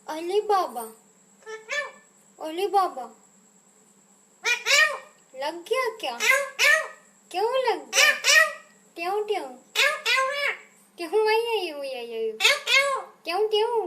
अली बाबा, अली बाबा, लग गया क्या? क्यों लग गया? ट्यों ट्यों ट्यों आई ट्यों ट्यों।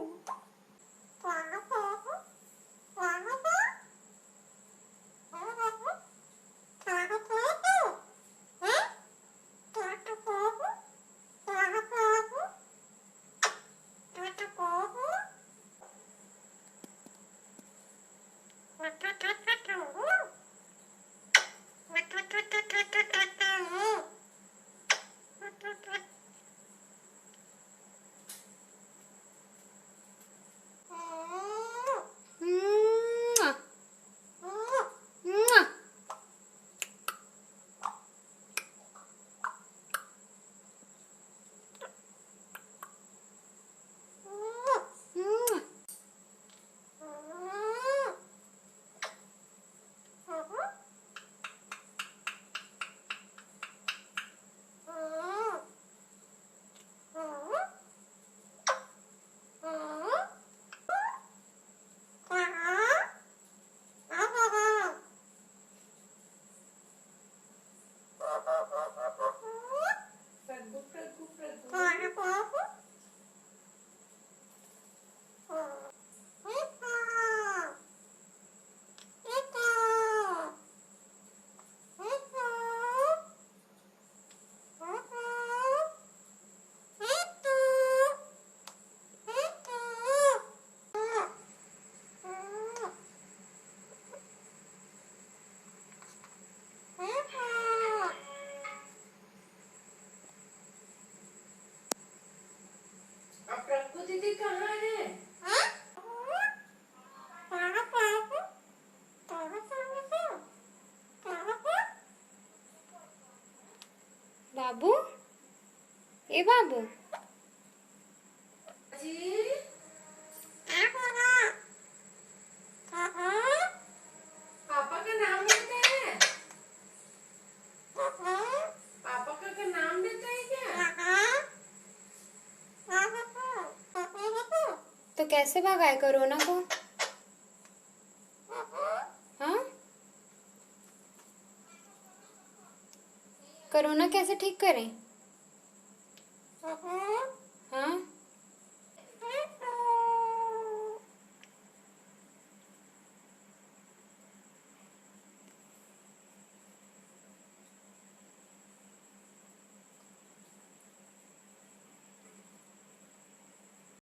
दीदी कहाँ है? बाबू, ए बाबू, जी पापा का नाम लेते हैं? पापा का नाम लेते हैं क्या? तो कैसे भगाए कोरोना को? हाँ, कोरोना कैसे ठीक करें? हाँ,